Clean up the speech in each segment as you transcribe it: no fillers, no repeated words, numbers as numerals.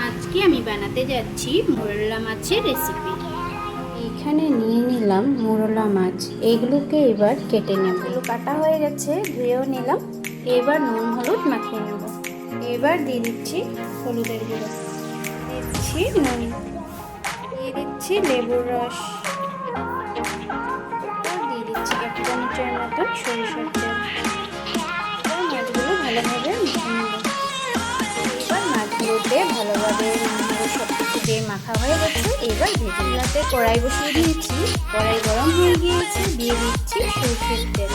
আজকে আমি বানাতে যাচ্ছি মোরলা মাছের রেসিপি। এখানে নিয়ে নিলাম মোরলা মাছ, এগুলোকে এবার কেটে নেব। এগুলো কাটা হয়ে গেছে, ধুয়েও নিলাম। এবার নুন হলুদ মাখিয়ে নেব। এবার দিয়ে দিচ্ছি হলুদের গুঁড়ো, দিচ্ছি নুন, দিয়ে দিচ্ছি লেবুর রস, দিয়ে দিচ্ছি 1 চামচের মতন সরিষার তেল। মাছগুলো ভালোভাবে মেখে নেব। এবার মাছগুলোতে ভালোভাবে সব কিছু দিয়ে মাখা হয়ে গেছে। এবার ভেজে কড়াই বসিয়ে দিয়েছি, কড়াই গরম হয়ে গিয়েছে, দিয়ে দিচ্ছি সরষের তেল।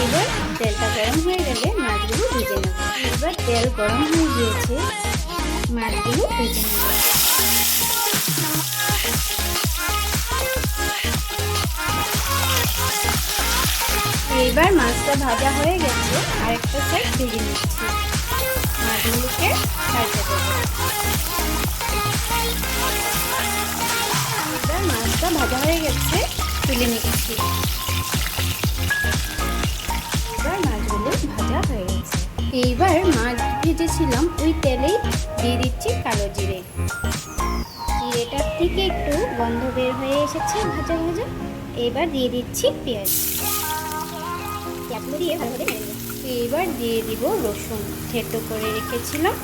এবার তেলটা গরম হয়ে গেলে মাছগুলো ভেজে নেব। এবার তেল গরম হয়ে গিয়েছে, মাছগুলো ভেজে নেব। এবার মাছটা ভাজা হয়ে গেছে, আরেকটা সাইড ভেজে নিচ্ছি। মাছগুলোকে পাল্টে দেবো। এবার মাছটা ভাজা হয়ে গেছে, তুলে নিচ্ছি। এবার মাছগুলো ভাজা হয়ে গেছে। এইবার মাছ ভেজেছিলাম ওই তেলেই দিয়ে দিচ্ছি কালো জিরে। জিরেটার থেকে একটু গন্ধ বের হয়ে এসেছে ভাজা ভাজা। এবার দিয়ে দিচ্ছি পেঁয়াজ। পেঁয়াজগুলো দিয়ে ভালোভাবে ভেজে নেব। এবার দিয়ে দিব রসুন, থেতো করে রেখেছিলাম,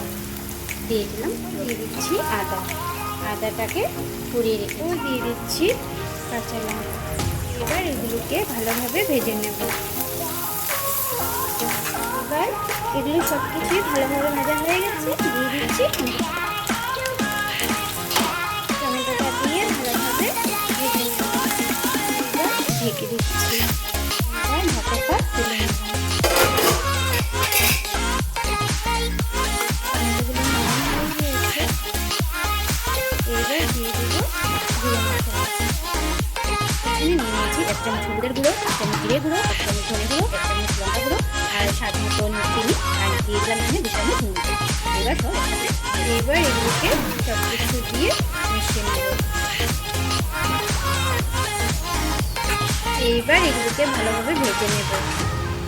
দিয়ে দিলাম। দিয়ে দিচ্ছি আদা, আদাটাকে পুড়িয়ে রেখে দিয়ে দিচ্ছি কাঁচা লঙ্কা। এবার এগুলোকে ভালোভাবে ভেজে নেব। এবার এগুলো সব কিছুই ভালোভাবে ভাজা হয়ে গেছে, দিয়ে দিচ্ছি টমেটোটা দিয়ে ভালোভাবে ভেজে নেব। এবার ঢেকে দিচ্ছি। এবার ঢাকাটা তুলে নেব। এবার দিয়ে দেব জিরে মশলা। এখানে নিয়ে নিয়েছি 1 চামচ হলুদের গুঁড়ো, 1 চামচ জিরে গুঁড়ো, 1 চামচ ধনে গুঁড়ো, 1 চামচ লঙ্কা গুঁড়ো, আর স্বাদ মতন চিনি, আর দিয়ে দিলাম এখানে 2 চামচ নুন। এবার সব একসাথে, এবার এগুলোকে সব কিছু দিয়ে মিশিয়ে নেব। এইবার এগুলোকে ভালোভাবে ভেজে নেব।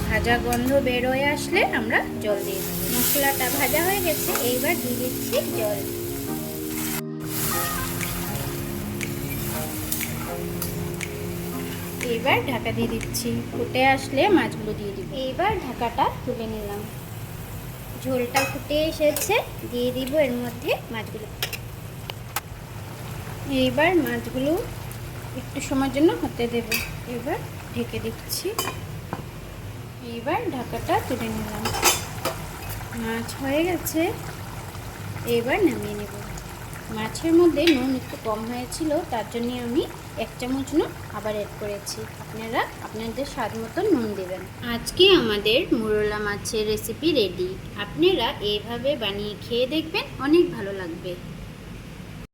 ভাজা গন্ধ বের হয়ে আসলে আমরা জল দিয়ে দেব। মশলাটা ভাজা হয়ে গেছে, এইবার দিয়ে দিচ্ছি জল। এবার ঢাকা দিয়ে দিচ্ছি, ফুটে আসলে মাছগুলো দিয়ে দিব। এইবার ঢাকাটা তুলে নিলাম। ঝোলটা ফুটে এসেছে, দিয়ে দিব এর মধ্যে মাছগুলো। এইবার মাছগুলো একটু সময়ের জন্য হতে দেব। এবার ঢেকে দিচ্ছি। এবার ঢাকাটা তুলে নিলাম। মাছ হয়ে গেছে, এবার নামিয়ে নেব। মাছের মধ্যে নুন একটু কম হয়েছিল, তার জন্য আমি 1 চামচ নুন আবার অ্যাড করেছি। আপনারা আপনাদের স্বাদ মতন নুন দেবেন। আজকে আমাদের মোরলা মাছের রেসিপি রেডি। আপনারা এইভাবে বানিয়ে খেয়ে দেখবেন, অনেক ভালো লাগবে।